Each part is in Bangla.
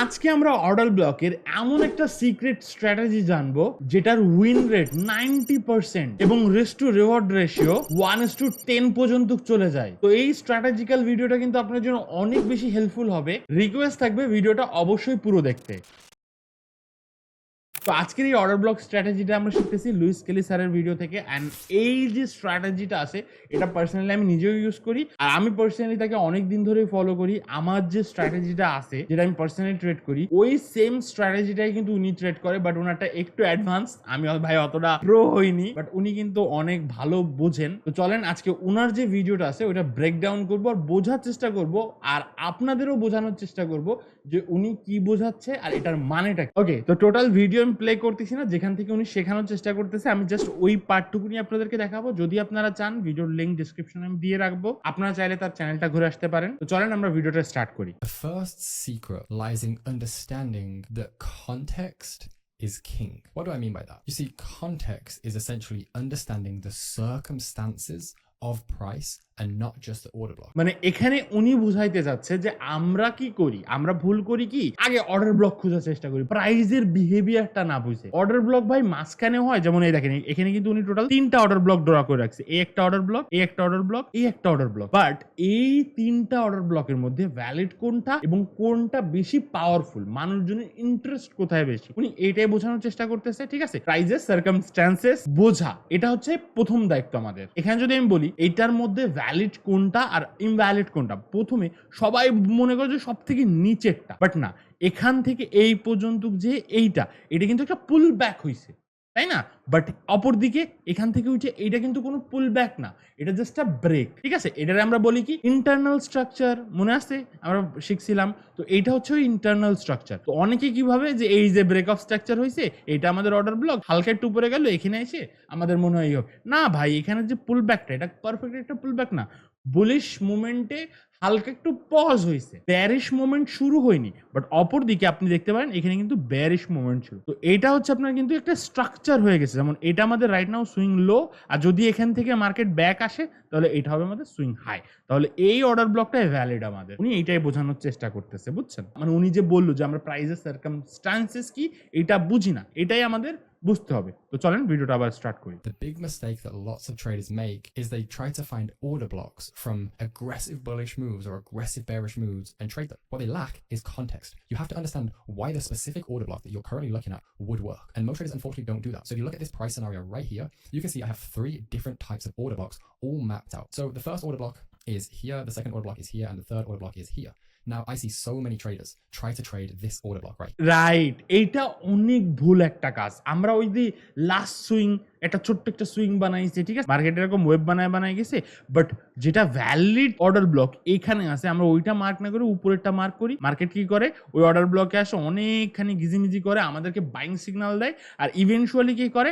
আজকে আমরা অর্ডার ব্লকের এমন একটা সিক্রেট স্ট্র্যাটেজি জানবো যেটার উইন রেট 90% এবং রিস্ক টু রিওয়ার্ড রেশিও 1:10 পর্যন্ত চলে যায়। তো এই স্ট্র্যাটেজিক্যাল ভিডিওটা কিন্তু আপনার জন্য অনেক বেশি হেল্পফুল হবে। রিকোয়েস্ট থাকবে ভিডিওটা অবশ্যই পুরো দেখতে। তো আজকের এই অর্ডার ব্লক স্ট্র্যাটেজিটা আমরা শিখতেছি লুইস কেলি স্যারের ভিডিও থেকে। অ্যান্ড এই যে স্ট্র্যাটেজিটা আছে এটা পার্সোনালি আমি নিজেও ইউজ করি, আর আমি পার্সোনালি তাকে অনেক দিন ধরে ফলো করি। আমার যে স্ট্র্যাটেজিটা আছে যেটা আমি পার্সোনালি ট্রেড করি ওই সেম স্ট্র্যাটেজিটাই কিন্তু উনি ট্রেড করে, বাট ওনারটা একটু অ্যাডভান্স। আমি ভাই অতটা প্রো হইনি, বাট উনি কিন্তু অনেক ভালো বোঝেন। তো চলেন আজকে ওনার যে ভিডিওটা আছে ওটা ব্রেকডাউন করবো আর বোঝার চেষ্টা করব, আর আপনাদেরও বোঝানোর চেষ্টা করব যে উনি কি বোঝাচ্ছে আর এটার মানেটা। ওকে, তো টোটাল ভিডিও আমি প্লে করতেছি না, যেখান থেকে উনি শেখানোর চেষ্টা করতেছে আমি জাস্ট ওই পার্টটুকুনি আপনাদেরকে দেখাবো। যদি আপনারা চান ভিডিওর লিংক ডেসক্রিপশনে আমি দিয়ে রাখবো, আপনারা চাইলে তার চ্যানেলটা ঘুরে আসতে পারেন। তো চলেন আমরা ভিডিওটা স্টার্ট করি। The first secret lies in understanding that context is king. What do I mean by that? You see, context is essentially understanding the circumstances of price and not just the order block. মানে এখানে উনি বুঝাইতে যাচ্ছে যে আমরা কি করি, আমরা ভুল করি কি আগে অর্ডার ব্লক খোঁজার চেষ্টা করি প্রাইজের বিহেভিয়ারটা না বুঝে। অর্ডার ব্লক ভাই মাঝখানে হয়, যেমন এই দেখেন এখানে কিন্তু উনি টোটাল 3টা অর্ডার ব্লক ড্র করে রাখছে। এই একটা অর্ডার ব্লক, এই একটা অর্ডার ব্লক, এই একটা অর্ডার ব্লক। বাট এই 3টা অর্ডার ব্লকের মধ্যে ভ্যালিড কোনটা এবং কোনটা বেশি পাওয়ারফুল, মানুষজনের ইন্টারেস্ট কোথায় বেশি, উনি এইটাই বোঝানোর চেষ্টা করতেছে। ঠিক আছে, প্রাইজের সার্কামস্ট্যান্সেস বোঝা, এটা হচ্ছে প্রথম দায়িত্ব আমাদের। এখানে যদি আমি বলি এইটার মধ্যে ভ্যালিড কোনটা আর ইনভ্যালিড কোনটা, প্রথমে সবাই মনে করে যে সব থেকে নিচেরটা, বাট না, এখান থেকে এই পর্যন্ত যে এটা কিন্তু একটা পুল ব্যাক হয়েছে, তাই না? বাট অপরদিকে এখান থেকে উঠে এইটা কিন্তু কোনো পুল ব্যাক না, এটা জাস্ট আ ব্রেক। ঠিক আছে, এটারে আমরা বলি কি ইন্টারনাল স্ট্রাকচার, মনে আছে আমরা শিখছিলাম। তো এইটা হচ্ছে ওই ইন্টারনাল স্ট্রাকচার। তো অনেকে কিভাবে যে এই যে ব্রেক অফ স্ট্রাকচার হয়েছে এটা আমাদের অর্ডার ব্লক, হালকা একটু উপরে গেল এখানে এসে আমাদের মনে হয় না ভাই, এখানে যে পুল ব্যাকটা এটা পারফেক্ট একটা পুল ব্যাক না, বুলিশ মুভমেন্টে হালকা একটু পজ হয়েছে, বেয়ারিশ মুভমেন্ট শুরু হয়নি। বাট অপর দিকে আপনি দেখতে পারেন এখানে কিন্তু বেয়ারিশ মুভমেন্ট শুরু। তো এটা হচ্ছে আপনার কিন্তু একটা স্ট্রাকচার হয়ে গেছে। যেমন এটা আমাদের রাইট নাও সুইং লো, আর যদি এখান থেকে মার্কেট ব্যাক আসে তাহলে এটা হবে আমাদের সুইং হাই। তাহলে এই অর্ডার ব্লকটাই ভ্যালিড আমাদের। উনি এইটাই বোঝানোর চেষ্টা করতেছে, বুঝছেন? মানে উনি যে বললো যে আমরা প্রাইজের সার্কামস্ট্যান্সেস কি এটা বুঝি না, এটাই আমাদের বুঝতে হবে। তো চলেন ভিডিওটা আবার স্টার্ট করি। The big mistake that lots of traders make is they try to find order blocks from aggressive bullish moves or aggressive bearish moves and trade them. What they lack is context. You have to understand why the specific order block that you're currently looking at would work. And most traders unfortunately don't do that. So if you look at this price scenario right here, you can see I have 3 different types of order blocks all mapped out. So the first order block is here, the second order block is here, and the third order block is here. Now I see so many traders try to trade this order block right, এইটা অনেক ভুল একটা কাজ। আমরা ওই যে লাস্ট সুইং একটা ছোট্ট একটা সুইং বানাইছি, ঠিক আছে, মার্কেট এরকম ওয়েব বানায় গেছে, বাট যেটা ভ্যালিড অর্ডার ব্লক এখানে আছে আমরা ওইটা মার্ক না করে উপরেরটা মার্ক করি। মার্কেট কি করে, ওই অর্ডার ব্লকে আসে অনেকখানি গিজিমিজি করে, আমাদেরকে বাইং সিগন্যাল দেয়, আর ইভেনচুয়ালি কি করে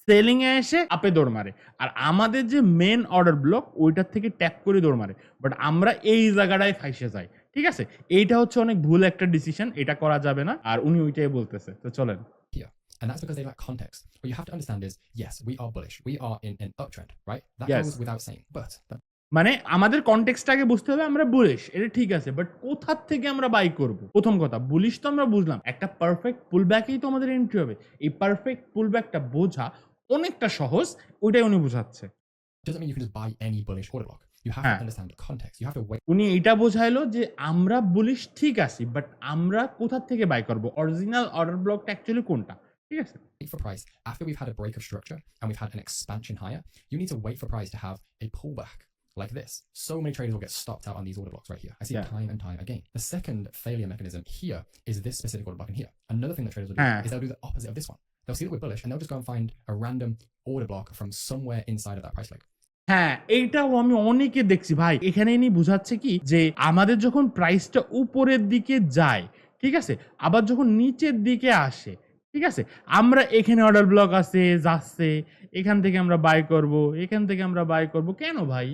সেলিং এ এসে আপে দৌড় মারে, আর আমাদের যে মেন অর্ডার ব্লক ওইটার থেকে ট্যাপ করে দৌড় মারে। বাট আমরা এই জায়গাটায় ফাইসে যাই। ঠিক আছে, এইটা হচ্ছে অনেক ভুল একটা ডিসিশন, এটা করা যাবে না, আর উনি ওইটাই বলতেছে। তো চলেন। here. And that's because they lack context. What you have to understand is, yes, we are bullish. We are in an uptrend, right? That Yes. goes without saying. But মানে আমাদের কনটেক্সটটাকে বুঝতে হবে, আমরা বুলিশ এটা ঠিক আছে, বাট কোথা থেকে আমরা বাই করব? প্রথম কথা বুলিশ তো আমরা বুঝলাম, একটা পারফেক্ট পুল ব্যাকেই তো আমাদের এন্ট্রি হবে। এই পারফেক্ট পুল ব্যাকটা বোঝা অনেকটা সহজ, ওইটাই উনি বোঝাচ্ছে। doesn't mean you can just buy any bullish order block. You have to understand the context. You have to wait. উনি এইটা বোঝাইলো যে আমরা বুলিশ ঠিক আছি, বাট আমরা কোথা থেকে বাই করব, অরিজিনাল অর্ডার ব্লকটা অ্যাকচুয়ালি কোনটা। ঠিক আছে, Wait for price after we've had a break of structure and we've had an expansion higher. You need to wait for price to have a pullback like this. So many traders will get stopped out on these order blocks right here. I see it time and time again. The second failure mechanism here is this specific order block in here. Another thing that traders will do is they'll do the opposite of this one. They'll see that we're bullish and they'll just go and find a random order block from somewhere inside of that price leg. হ্যাঁ, এইটাও আমি অনেকে দেখছি ভাই। এখানে ইনি বুঝাচ্ছে কি যে আমাদের যখন প্রাইসটা উপরের দিকে যায়, ঠিক আছে, আবার যখন নিচের দিকে আসে, ঠিক আছে, আমরা এখানে অর্ডার ব্লক আছে যাচ্ছে, এখান থেকে আমরা বাই করব, এখান থেকে আমরা বাই করব। কেন ভাই?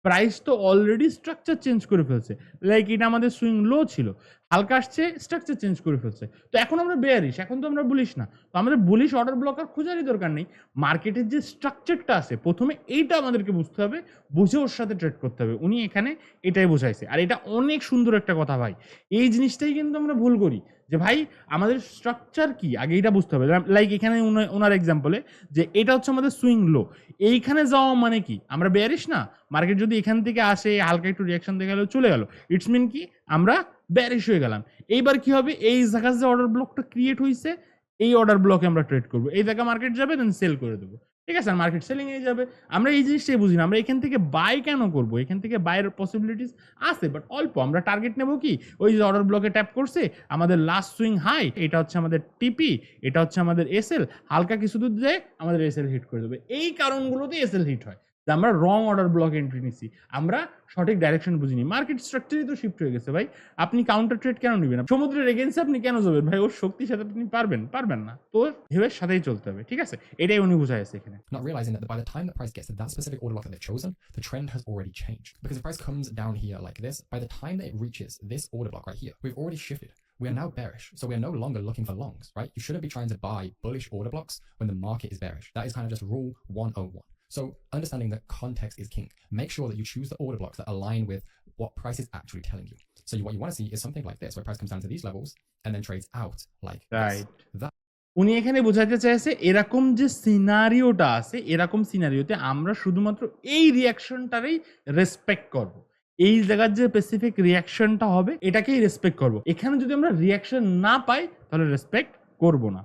প্রাইস তো অলরেডি স্ট্রাকচার চেঞ্জ করে ফেলছে। লাইক এটা আমাদের সুইং লো ছিল, হালকা আসছে, স্ট্রাকচার চেঞ্জ করে ফেলছে। তো এখন আমরা বেয়ারিশ, এখন তো আমরা বুলিশ না। তো আমাদের বুলিশ অর্ডার ব্লক আর খোঁজারই দরকার নেই। মার্কেটের যে স্ট্রাকচারটা আছে, প্রথমে এইটা আমাদেরকে বুঝতে হবে, বুঝে ওর সাথে ট্রেড করতে হবে। উনি এখানে এটাই বোঝাইছে। আর এটা অনেক সুন্দর একটা কথা ভাই। এই জিনিসটাই কিন্তু আমরা ভুল করি যে ভাই আমাদের স্ট্রাকচার কি আগে এটা বুঝতে হবে। লাইক এখানে ওনার এক্সাম্পলে যে এটা হচ্ছে আমাদের সুইং লো, এইখানে যাওয়া মানে কি আমরা বেয়ারিশ না? মার্কেট যদি এখান থেকে আসে, হালকা একটু রিয়াকশন দেখে গেল, চলে গেল, ইটস মিন কি আমরা বেয়ারিশ হয়ে গেলাম। এইবার কি হবে, এই জায়গায় যে অর্ডার ব্লকটা ক্রিয়েট হয়েছে, এই অর্ডার ব্লকে আমরা ট্রেড করবো। এই জায়গা মার্কেট যাবে, দেন সেল করে দেবো, ঠিক আছে? আর মার্কেট সেলিং এ যাবে। আমরা এই জিনিসটাই বুঝি না, আমরা এখান থেকে বাই কেন করবো? এখান থেকে বাইয়ের পসিবিলিটিস আছে, বাট অল্প। আমরা টার্গেট নেবো কি, ওই যে অর্ডার ব্লকে ট্যাপ করছে, আমাদের লাস্ট সুইং হাই, এটা হচ্ছে আমাদের টিপি, এটা হচ্ছে আমাদের এসএল, হালকা কিছু দূর দিয়ে আমাদের এসএল হিট করে দেবে। এই কারণগুলোতে এসএল হিট হয়, আমরা রং অর্ডার ব্লক এন্ট্রি নিছি, আমরা সঠিক ডাইরেকশন বুঝিনি। মার্কেট স্ট্রাকচারই তো শিফট হয়ে গেছে ভাই। আপনি কাউন্টার ট্রেড কেন নেবেন? সমুদ্রের এগেন্সে আপনি কেন যাবেন ভাই? ওর শক্তির সাথে আপনি পারবেন না। তো ঢেউয়ের সাথেই চলতে হবে, ঠিক আছে? এটাই উনি বুঝাইছে এখানে। Not realizing that by the time the price gets to that specific order block that they've chosen, the trend has already changed. Because if price comes down here like this, by the time that it reaches this order block right here, we've already shifted. We are now bearish. So we are no longer looking for longs, right? You shouldn't be trying to buy bullish order blocks when the market is bearish. That is kind of just rule 101. So understanding that context is king. Make sure that you choose the order blocks that align with what price is actually telling you. So what you want to see is something like this, where price comes down to these levels and then trades out like right. this. That উনি এখানে বোঝাতে চাইছে এরকম যে সিনারিওটা আছে, এরকম সিনারিওতে আমরা শুধুমাত্র এই রিয়াকশনটারই রেসপেক্ট করব। এই জায়গার যে স্পেসিফিক রিয়াকশনটা হবে, এটাকেই রেসপেক্ট করব। এখানে যদি আমরা রিয়াকশন না পাই, তাহলে রেসপেক্ট করব না।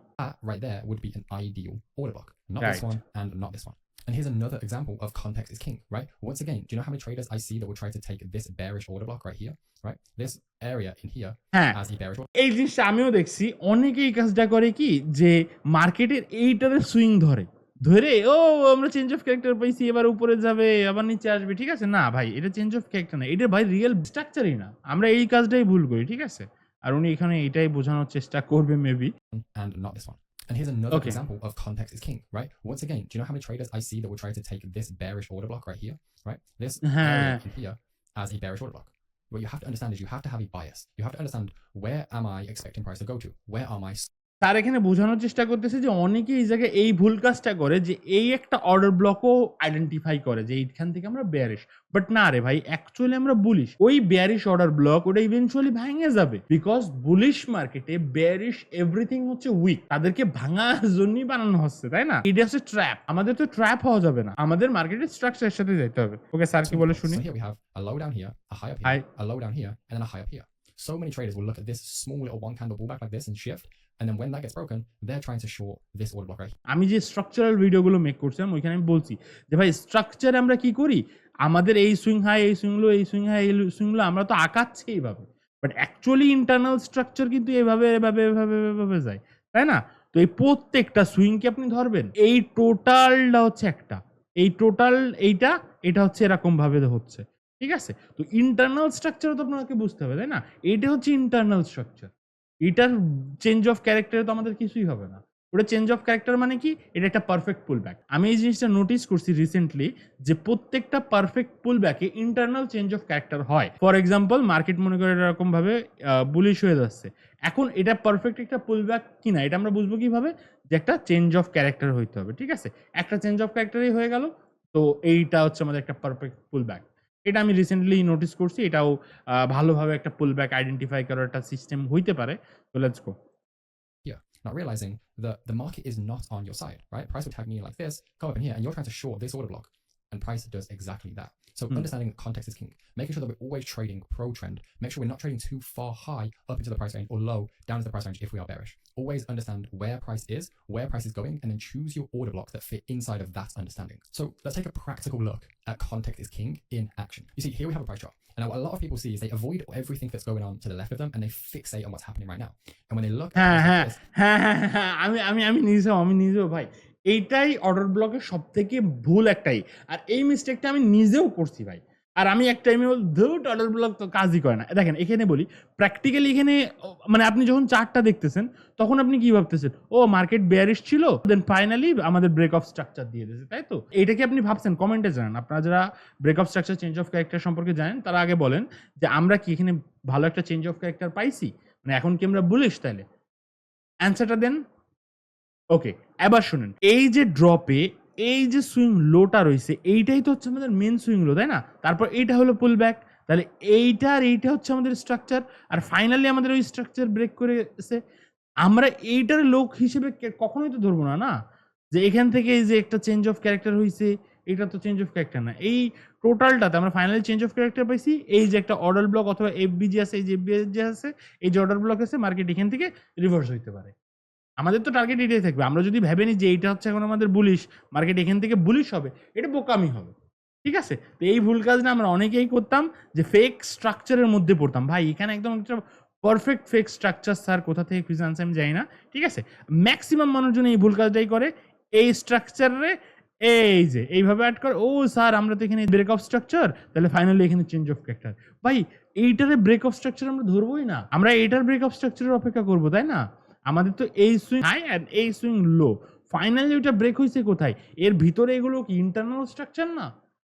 right there would be an ideal order block. Not Right. this one and not this one. And here's another example of context is king, right? Once again, do you know how many traders I see that will try to take this bearish order block right here, right? This area in here হ্যাঁ, as a bearish order. এই জিনিসটা আমিও দেখছি। অনেকেই কাজটা করে কি, যে মার্কেটের এইটারে সুইং ধরে ও আমরা চেঞ্জ অফ ক্যারেক্টার পাইছি, এবার উপরে যাবে, আবার নিচে আসবে, ঠিক আছে? না ভাই, এটা চেঞ্জ অফ ক্যারেক্টার না, এটা ভাই রিয়েল স্ট্রাকচারই না। আমরা এই কাজটাই ভুল করি, ঠিক আছে? আর উনি এখানে এটাই বোঝানোর চেষ্টা করবে maybe. And not this one. And here's another Okay. example of context is king, right? Once again, do you know how many traders I see that will try to take this bearish order block right here, right? This area in here as a bearish order block. What you have to understand is you have to have a bias. You have to understand, where am I expecting price to go to? Where are my তার এখানে বোঝানোর চেষ্টা করতেছে যে অনেকে এই জায়গায় এই ভুল কাজটা করে, যে এই একটা অর্ডার ব্লকও আইডেন্টিফাই করে যে এইখান থেকে আমরা বেয়ারিশ। বাট না রে ভাই, অ্যাকচুয়ালি আমরা বুলিশ। ওই বেয়ারিশ অর্ডার ব্লক ওটা ইভেনচুয়ালি ভেঙে যাবে, বিকজ বুলিশ মার্কেটে বেয়ারিশ এভরিথিং হচ্ছে উইক, তাদেরকে ভাঙার জন্যই বানানো হচ্ছে, তাই না? এটা হচ্ছে ট্র্যাপ। আমাদের তো ট্র্যাপ হওয়া যাবে না, আমাদের মার্কেটের স্ট্রাকচারের সাথে যেতে হবে। ওকে স্যার কি বলে শুনি। So here we have a low down here, a high up here, a low down here, and then a high up here. So many traders will look at this small little one candle pullback like this and shift, and then when that gets broken, they're trying to short this order block right here. আমি যে স্ট্রাকচারাল ভিডিওগুলো মেক করছিলাম, ওইখানে আমি বলছি যে ভাই স্ট্রাকচারে আমরা কি করি, আমাদের এই সুইং হাই, এই সুইং লো, এই সুইং হাই, এই সুইং লো আমরা তো আঁকাচ্ছি এইভাবে, বাট অ্যাকচুয়ালি ইন্টারনাল স্ট্রাকচার কিন্তু এভাবে যায়, তাই না? তো এই প্রত্যেকটা সুইংকে আপনি ধরবেন, এই টোটালটা হচ্ছে একটা, এই টোটাল এটা হচ্ছে এরকম ভাবে হচ্ছে, ঠিক আছে? তো ইন্টারনাল স্ট্রাকচারও তো আপনাকে বুঝতে হবে, তাই না? এইটা হচ্ছে ইন্টারনাল স্ট্রাকচার। এটার চেঞ্জ অফ ক্যারেক্টারে তো আমাদের কিছুই হবে না। ওটা চেঞ্জ অফ ক্যারেক্টার মানে কি, এটা একটা পারফেক্ট পুল ব্যাক। আমি এই জিনিসটা নোটিস করছি রিসেন্টলি, যে প্রত্যেকটা পারফেক্ট পুল ব্যাকে ইন্টারনাল চেঞ্জ অফ ক্যারেক্টার হয়। ফর এক্সাম্পল, মার্কেট মনে করে এরকম ভাবে বুলিশ হয়ে যাচ্ছে, এখন এটা পারফেক্ট একটা পুল ব্যাক কিনা এটা আমরা বুঝবো কিভাবে, যে একটা চেঞ্জ অফ ক্যারেক্টার হইতে হবে, ঠিক আছে? একটা চেঞ্জ অফ ক্যারেক্টারই হয়ে গেল, তো এইটা হচ্ছে আমাদের একটা পারফেক্ট পুল ব্যাক। এটা আমি রিসেন্টলি নোটিস করছি, এটাও ভালোভাবে একটা পুল ব্যাক আইডেন্টিফাই করার একটা সিস্টেম হইতে পারে। তো let's go. Here, not realizing that the market is not on your side, right? Price will tag me like this, come up in here, and you're trying to short this order block, and price does exactly that. So understanding that context is king, making sure that we're always trading pro trend, make sure we're not trading too far high up into the price range or low down into the price range if we are bearish. Always understand where price is, where price is going, and then choose your order blocks that fit inside of that understanding. So let's take a practical look at context is king in action. You see, here we have a price chart. And now what a lot of people see is they avoid everything that's going on to the left of them and they fixate on what's happening right now. And when they look at হ্যাঁ, this, আমি নিজেও ভাই এইটাই অর্ডার ব্লকের সব থেকে ভুল একটাই, আর এই মিস্টেকটা আমি নিজেও করছি ভাই। আর আমি এক টাইমে ধুট অর্ডার ব্লক তো কাজই করে না। দেখেন এখানে বলি প্র্যাকটিক্যালি এখানে মানে আপনি যখন চার্টটা দেখতেছেন তখন আপনি কি ভাবতেছেন, ও মার্কেট বেয়ারিশ ছিল, দেন ফাইনালি আমাদের ব্রেক অফ স্ট্রাকচার দিয়ে দিয়েছে, তাই তো? এটা কি আপনি ভাবছেন? কমেন্টে জানান। আপনারা যারা break of structure change of character সম্পর্কে জানেন তারা আগে বলেন যে আমরা কি এখানে ভালো একটা চেঞ্জ অফ ক্যারেক্টার পাইছি, মানে এখন কি আমরা বুলিশ? তাইলে অ্যান্সারটা দেন। ওকে, এবার শুনেন, এই যে ড্রপে এই যে সুইং লোটা রয়েছে এইটাই তো হচ্ছে আমাদের মেন সুইং লো, তাই না? তারপর এইটা হলো পুল ব্যাক, তাহলে এইটা আর এইটা হচ্ছে আমাদের স্ট্রাকচার, আর ফাইনালি আমাদের ওই স্ট্রাকচার ব্রেক করেছে। আমরা এইটার লোক হিসেবে কখনোই তো ধরবো না, না যে এখান থেকে এই যে একটা চেঞ্জ অফ ক্যারেক্টার হয়েছে, এটা তো চেঞ্জ অফ ক্যারেক্টার না। এই টোটালটাতে আমরা ফাইনালি চেঞ্জ অফ ক্যারেক্টার পাইছি, এই যে একটা অর্ডার ব্লক অথবা এফবিজি আছে, এই যে এফবিজি আছে, এই যে অর্ডার ব্লক আছে, মার্কেট এখান থেকে রিভার্স হইতে পারে। আমাদের তো টার্গেট এটাই থাকবে। আমরা যদি ভেবে নিই যে এইটা হচ্ছে এখন আমাদের বুলিশ, মার্কেট এখান থেকে বুলিশ হবে, এটা বোকামি হবে। ঠিক আছে? তো এই ভুল কাজটা আমরা অনেকেই করতাম, যে ফেক স্ট্রাকচারের মধ্যে পড়তাম। ভাই এখানে একদম একটা পারফেক্ট ফেক স্ট্রাকচার, স্যার কোথা থেকে খুঁজে আনছে আমি জানি না। ঠিক আছে? ম্যাক্সিমাম মানুষজন এই ভুল কাজটাই করে, এই স্ট্রাকচারে এই যে এইভাবে অ্যাড করে, ও স্যার আমরা তো এখানে ব্রেক অফ স্ট্রাকচার, তাহলে ফাইনালি এখানে চেঞ্জ অফ ক্যারেক্টার। ভাই এইটারে ব্রেক অফ স্ট্রাকচার আমরা ধরবোই না, আমরা এইটার ব্রেক অফ স্ট্রাকচারের অপেক্ষা করবো, তাই না? আমাদের তো এই সুইং হাই আর এই সুইং লো, ফাইনালি ওইটা ব্রেক হয়েছে কোথায়? এর ভিতরে এগুলো কি ইন্টারনাল স্ট্রাকচার না?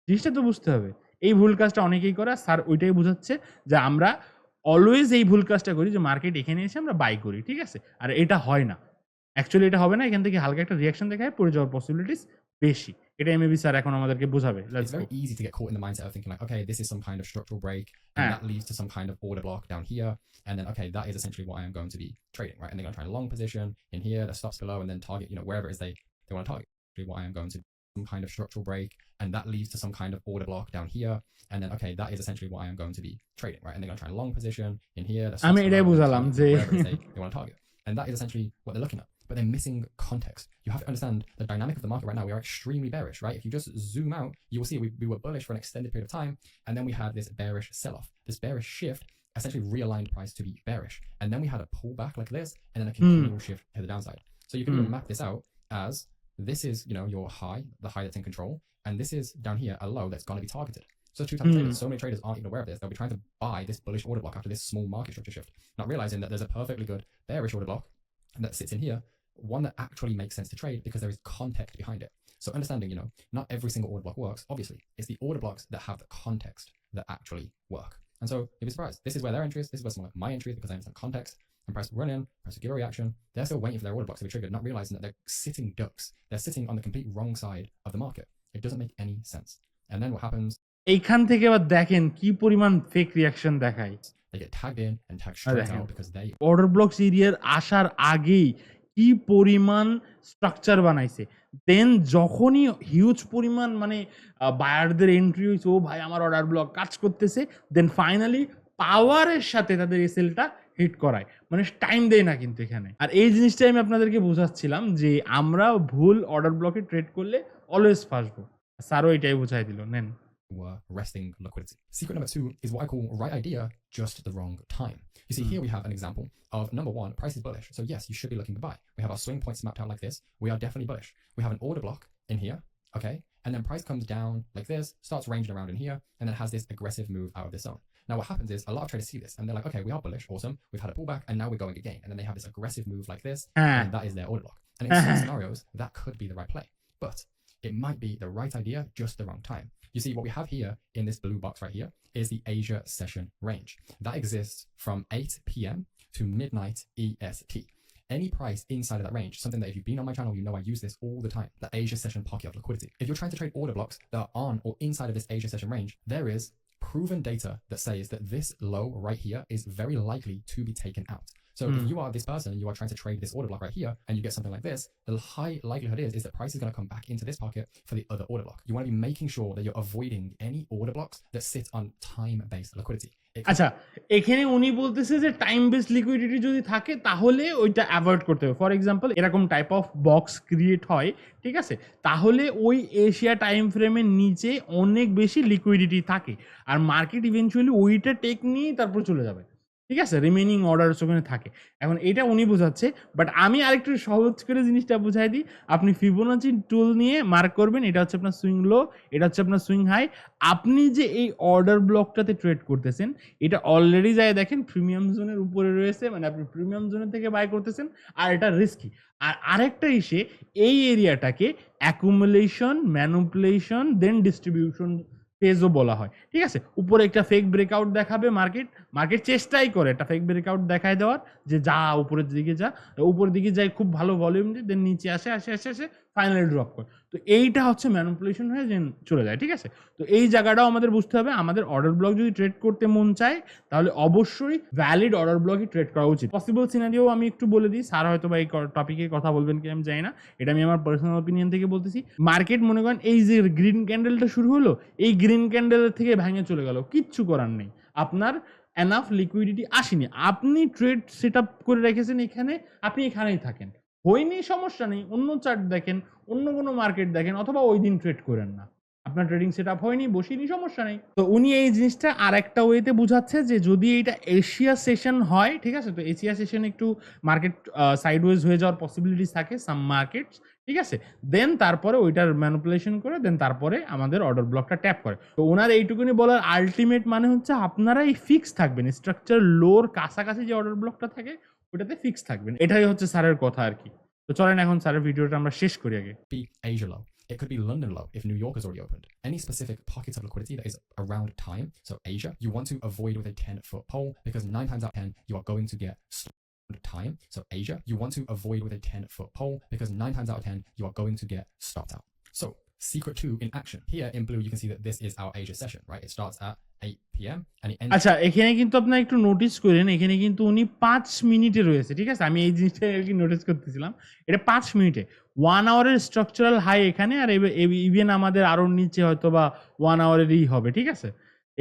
জিনিসটা তো বুঝতে হবে। এই ভুল কাজটা অনেকেই করে, স্যার ওইটাই বোঝাচ্ছে যে আমরা অলওয়েজ এই ভুল কাজটা করি, যে মার্কেট এখানে এসে আমরা বাই করি। ঠিক আছে? আর এটা হয় না, অ্যাকচুয়ালি এটা হবে না। এখান থেকে হালকা একটা রিয়াকশন দেখায় পড়ে যাওয়ার পসিবিলিটিস বেশি। এটা এমএবি স্যার এখন আমাদেরকে বোঝাবে। It's very easy to get caught in the mindset of thinking like, okay, this is some kind of structural break, and হ্যাঁ, that leads to some kind of order block down here, and then okay, that is essentially what I am going to be trading, right? And they're going to try a long position in here, the stops below, and then target, wherever it is they want to target. What I am going to some kind of structural break, and that leads to some kind of order block down here, and then okay, that is essentially what I am going to be trading, right? And they're going to try a long position in here, the stops আমি below, এটাই and then বুঝালাম target, যে wherever it is they want to target, and that is essentially what they're looking at. But they're missing context. You have to understand the dynamic of the market right now. We are extremely bearish, right? If you just zoom out, you will see we were bullish for an extended period of time, and then we had this bearish sell-off. This bearish shift essentially realigned price to be bearish. And then we had a pullback like this, and then a continual shift to the downside. So you can even map this out as this is, your high, the high that's in control, and this is down here a low that's going to be targeted. So two-time traders, so many traders aren't even aware of this. They'll be trying to buy this bullish order block after this small market structure shift, not realizing that there's a perfectly good bearish order block that sits in here, one that actually makes sense to trade because there is context behind it. So understanding, not every single order block works. Obviously, it's the order blocks that have the context that actually work. And so you'll be surprised. This is where their entry is. This is where some of my entry is, because I understand context. And price will run in, price will give a reaction. They're still waiting for their order blocks to be triggered, not realizing that they're sitting ducks. They're sitting on the complete wrong side of the market. It doesn't make any sense. And then what happens? এইখান থেকে আবার দেখেন কি পরিমাণ ফেক রিয়াকশন দেখায়। They get tagged in and tagged straight out because they order blocks এরিয়ার আসার আগেই কি পরিমাণ স্ট্রাকচার বানাইছে, দেন যখনই হিউজ পরিমাণ মানে বায়ারদের এন্ট্রি হয়েছে, ও ভাই আমার অর্ডার ব্লক কাজ করতেছে, দেন ফাইনালি পাওয়ারের সাথে তাদের এসএলটা হিট করায়, মানে টাইম দেয় না কিন্তু এখানে। আর এই জিনিসটাই আমি আপনাদেরকে বোঝাচ্ছিলাম যে আমরা ভুল অর্ডার ব্লকে ট্রেড করলে অলওয়েজ ফাঁসবো। স্যারও এটাই বোঝাই দিল। নেন, were resting liquidity. Secret number 2 is what I call right idea, just the wrong time. You see, here we have an example of number 1, price is bullish. So yes, you should be looking to buy. We have our swing points mapped out like this. We are definitely bullish. We have an order block in here, okay? And then price comes down like this, starts ranging around in here, and then has this aggressive move out of this zone. Now what happens is a lot of traders see this and they're like, okay, we are bullish, awesome. We've had a pullback and now we're going again. And then they have this aggressive move like this, and that is their order block. And in some scenarios, that could be the right play. But it might be the right idea, just the wrong time. You see, what we have here in this blue box right here is the Asia session range. That exists from 8 p.m. to midnight EST. Any price inside of that range, something that if you've been on my channel, you know I use this all the time, the Asia session pocket of liquidity. If you're trying to trade order blocks that are on or inside of this Asia session range, there is proven data that says that this low right here is very likely to be taken out. So if you are this person and you are trying to trade this order block right here and you get something like this, the high likelihood is that price is going to come back into this pocket for the other order block. You want to be making sure that you're avoiding any order blocks that sit on time-based liquidity. আচ্ছা, এখানে উনি বলতেছে যে টাইম বেস লিকুইডিটি যদি থাকে তাহলে ওইটা অ্যাভয়েড করতে হবে। ফর এক্সাম্পল এরকম টাইপ অফ বক্স ক্রিয়েট হয়, ঠিক আছে, তাহলে ওই এশিয়া টাইম ফ্রেমের নিচে অনেক বেশি লিকুইডিটি থাকে আর মার্কেট ইভেনচুয়ালি ওইটা টেক নিয়ে তারপর চলে যাবে। ঠিক আছে, রিমেইনিং অর্ডারস ওখানে থাকে। এখন এটা উনি বোঝাচ্ছে, বাট আমি আরেকটু সহজ করে জিনিসটা বুঝাই দিই। আপনি ফিবোনাচি টুল নিয়ে মার্ক করবেন, এটা হচ্ছে আপনার সুইং লো, এটা হচ্ছে আপনার সুইং হাই। আপনি যে এই অর্ডার ব্লকটাতে ট্রেড করতেছেন, এটা অলরেডি যায় দেখেন প্রিমিয়াম জোনের উপরে রয়েছে, মানে আপনি প্রিমিয়াম জোনের থেকে বাই করতেছেন, আর এটা রিস্কি। আর আরেকটা এসে এই এরিয়াটাকে অ্যাকুমুলেশন, ম্যানুপুলেশন, দেন ডিস্ট্রিবিউশন ফেজও বলা হয়। ঠিক আছে, উপরে একটা ফেক ব্রেকআউট দেখাবে মার্কেট চেষ্টাই করে একটা ফেক ব্রেকআউট দেখায় দেওয়ার, যে যা উপরের দিকে যা, উপরের দিকে যায় খুব ভালো ভলিউম দিয়ে, দেন নিচে আসে ফাইনালি ড্রপ করে। তো এইটা হচ্ছে ম্যানুপুলেশন হয়ে যে চলে যায়। ঠিক আছে, তো এই জায়গাটাও আমাদের বুঝতে হবে। আমাদের অর্ডার ব্লক যদি ট্রেড করতে মন চায়, তাহলে অবশ্যই ভ্যালিড অর্ডার ব্লকই ট্রেড করা উচিত। পসিবল সিনারিও আমি একটু বলে দিই, স্যার হয়তো বা এই টপিকে কথা বলবেন কি আমি জানি না, এটা আমি আমার পার্সোনাল অপিনিয়ন থেকে বলতেছি। মার্কেট মনে করেন এই যে গ্রিন ক্যান্ডেলটা শুরু হলো, এই গ্রিন ক্যান্ডেলের থেকে ভেঙে চলে গেল, কিচ্ছু করার নেই, আপনার এনাফ লিকুইডিটি আসেনি, আপনি ট্রেড সেট আপ করে রেখেছেন এখানে, আপনি এখানেই থাকেন, হয়নি সমস্যা নেই, অন্য চার্ট দেখেন, অন্য কোনো মার্কেট দেখেন, অথবা ওই দিন ট্রেড করেন না, আপনার ট্রেডিং সেট আপ হয়নি, বসিনি, সমস্যা নেই। তো উনি এই জিনিসটা আর একটা ওয়েতে বুঝাচ্ছে যে যদি এইটা এশিয়া সেশন হয়, ঠিক আছে, তো এশিয়া সেশন একটু মার্কেট সাইডওয়েজ হয়ে যাওয়ার পসিবিলিটিস থাকে সাম মার্কেটস, ঠিক আছে, দেন তারপরে ওইটার ম্যানুপুলেশন করে দেন তারপরে আমাদের অর্ডার ব্লকটা ট্যাপ করে। তো ওনার এইটুকুনি বলার আলটিমেট মানে হচ্ছে আপনারা এই ফিক্স থাকবেন, স্ট্রাকচার লোর কাছাকাছি যে অর্ডার ব্লকটা থাকে ওটাতে ফিক্স থাকবেন, এটাই হচ্ছে স্যারের কথা আর কি। তো চলেন এখন স্যারের ভিডিওটা আমরা শেষ করি আগে। Be Asia low. It could be London low if New York has already opened. Any specific pockets of liquidity that is around time. So Asia, you want to avoid with a 10-foot pole because 9 times out of 10 you are going to get time. So Asia, you want to avoid with a 10-foot pole because 9 times out of 10 you are going to get stopped out. So secret 2 in action. Here in blue you can see that this is our Asia session, right? It starts at 8 p.m. and it ends. আচ্ছা, এখানে কিন্তু আপনারা একটু নোটিস করেন, এখানে কিন্তু উনি 5 মিনিটে রয়েছে। ঠিক আছে, আমি এই জিনিসটা আর কি নোটিস করতেছিলাম, এটা 5 মিনিটে 1 আওয়ারের স্ট্রাকচারাল হাই এখানে, আর ইভেন আমাদের আরো নিচে হয়তো বা 1 আওয়ারেরই হবে। ঠিক আছে,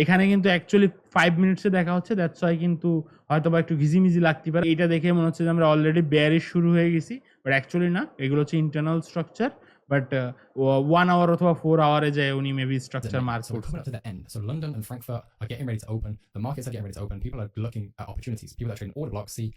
এখানে কিন্তু অ্যাকচুয়ালি 5 মিনিটসে দেখা হচ্ছে, দ্যাটস ওয়াই কিন্তু হয়তো বা একটু ঘিজিমিজি লাগতে পারে। এটা দেখে মনে হচ্ছে যে আমরা অলরেডি বেয়ারিশ শুরু হয়ে গেছি, বাট অ্যাকচুয়ালি না, এগুলো হচ্ছে ইন্টারনাল স্ট্রাকচার। বাট 1 আওয়ার অথবা 4 আওয়ারে যায় উনি maybe structure mark So we're coming up to the end. So London and Frankfurt are getting ready to open. The markets are getting ready to open. People are looking at opportunities. People that are trading order blocks see,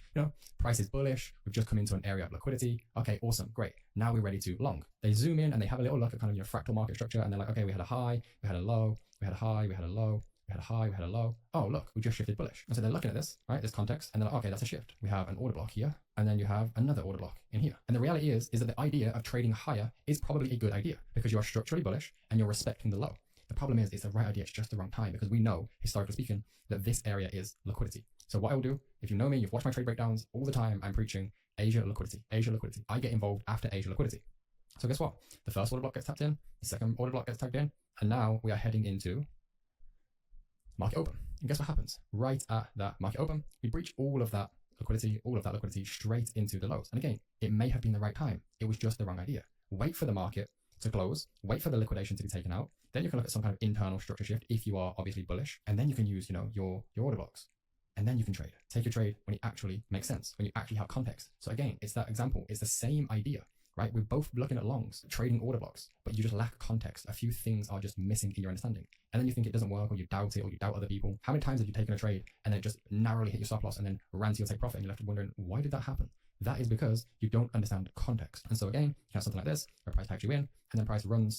price is bullish. We've just come into an area of liquidity. Okay, awesome, great. Now we're ready to long. They zoom in and they have a little look at kind of fractal market structure, and they're like, okay, we had a high, we had a low, we had a high, we had a low. We had a high, we had a low. Oh, look, we just shifted bullish. And so they're looking at this, right? This context, and they're like, okay, that's a shift. We have an order block here, and then you have another order block in here. And the reality is that the idea of trading higher is probably a good idea because you are structurally bullish and you're respecting the low. The problem is it's the right idea, it's just the wrong time because we know, historically speaking, that this area is liquidity. So what I will do, if you know me, you've watched my trade breakdowns all the time, I'm preaching Asia liquidity, Asia liquidity. I get involved after Asia liquidity. So guess what? The first order block gets tapped in, the second order block gets tagged in, and now we are heading into market open. And guess what happens? Right at that market open, we breach all of that liquidity straight into the lows. And again, it may have been the right time. It was just the wrong idea. Wait for the market to close, wait for the liquidation to be taken out. Then you can look at some kind of internal structure shift if you are obviously bullish. And then you can use, your order blocks. And then you can trade. Take your trade when it actually makes sense, when you actually have context. So again, it's that example. It's the same idea, right? We're both looking at longs, trading order blocks, but you just lack context. A few things are just missing in your understanding. And then you think it doesn't work, or you doubt it, or you doubt other people. How many times have you taken a trade and then just narrowly hit your stop loss and then ran to your take profit and you're left wondering, why did that happen? That is because you don't understand context. And so again, you have something like this, where price tags you in, and then price runs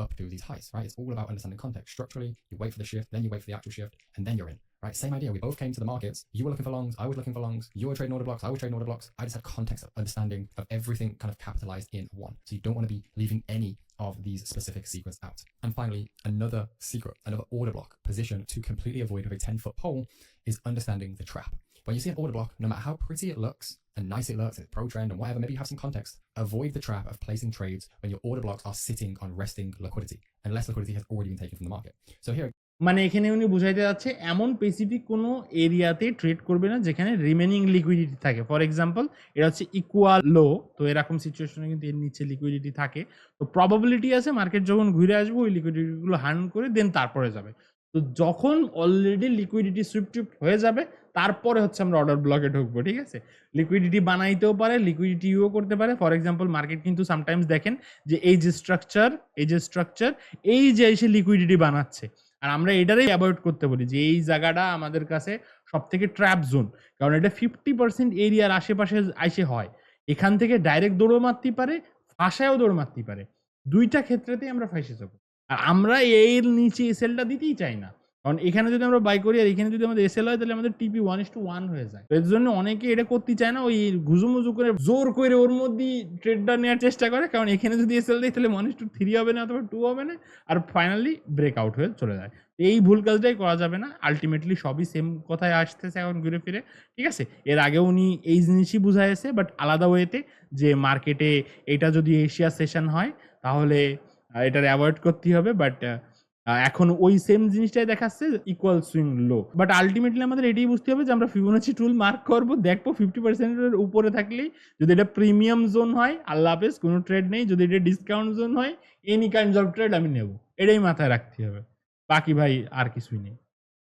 up to these heights, right? It's all about understanding context. Structurally, you wait for the shift, then you wait for the actual shift, and then you're in, right? Same idea. We both came to the markets. You were looking for longs, I was looking for longs. You were trading order blocks, I was trading order blocks. I just had context, understanding of everything kind of capitalized in one. So you don't want to be leaving any of these specific secrets out. And finally, another secret, another order block position to completely avoid with a 10-foot pole is understanding the trap. When you see an order block, no matter how pretty it looks and nice it looks, it's pro trend and whatever, maybe you have some context, avoid the trap of placing trades when your order blocks are sitting on resting liquidity, unless liquidity has already been taken from the market. So here, মানে এখানে উনি বুঝাইতে যাচ্ছে এমন স্পেসিফিক কোনো এরিয়াতে ট্রেড করবে না যেখানে রিমেনিং লিকুইডিটি থাকে। ফর এক্সাম্পল, এটা হচ্ছে ইকুয়াল লো, তো এরকম সিচুয়েশনে কিন্তু এর নিচে লিকুইডিটি থাকে, তো প্রবাবিলিটি আছে মার্কেট যখন ঘুরে আসবে ওই লিকুইডিটিগুলো হান্ড করে দেন তারপরে যাবে। তো যখন অলরেডি লিকুইডিটি সুইফট হয়ে যাবে তারপরে হচ্ছে আমরা অর্ডার ব্লকে ঢুকবো। ঠিক আছে, লিকুইডিটি বানাইতেও পারে, লিকুইডিটি ইউও করতে পারে। ফর এক্সাম্পল, মার্কেট কিন্তু সামটাইমস দেখেন যে এই যে স্ট্রাকচার এই যে এসে লিকুইডিটি বানাচ্ছে, আর আমরা এটারই অ্যাভয়েড করতে বলি যে এই জায়গাটা আমাদের কাছে সবথেকে ট্র্যাপ জোন, কারণ এটা 50% এরিয়ার আশেপাশে আইসে হয়। এখান থেকে ডাইরেক্ট দৌড় মারতে পারে, ফাঁসায়ও দৌড় মারতে পারে, দুইটা ক্ষেত্রেতেই আমরা ফাঁসে যাবো। আর আমরা এর নিচে এসএলটা দিতেই চাই না, কারণ এখানে যদি আমরা বাই করি আর এখানে যদি আমাদের এসএল হয় তাহলে আমাদের টিপি 1:1 হয়ে যায়। এর জন্য অনেকে এটা করতে চায় না, ওই ঘুজুমুজু করে জোর করে ওর মধ্যেই ট্রেডটা নেওয়ার চেষ্টা করে, কারণ এখানে যদি এসএল দেয় তাহলে 1:3 হবে না অথবা 2 হবে না, আর ফাইনালি ব্রেক আউট হয়ে চলে যায়। এই ভুল কাজটাই করা যাবে না। আলটিমেটলি সবই সেম কথায় আসতেছে এখন ঘুরে ফিরে, ঠিক আছে। এর আগে উনি এই জিনিসই বুঝাইছে, বাট আলাদা ওয়েতে, যে মার্কেটে এটা যদি এশিয়া সেশন হয় তাহলে এটার অ্যাভয়েড করতে হবে, বাট এখন ওই সেম জিনিসটাই দেখাচ্ছে equal swing low. But ultimately আমাদের এটাই বুঝতে হবে যে আমরা ফিবোনাচি টুল মার্ক করবো, দেখবো 50%-এর উপরে থাকলেই, যদি এটা প্রিমিয়াম জোন হয় আল্লাহ হাফেজ, কোনো ট্রেড নেই। যদি এটা ডিসকাউন্ট জোন হয় এনি কাইন্ডস অফ ট্রেড আমি নেব, এটাই মাথায় রাখতে হবে, বাকি ভাই আর কিছুই নেই।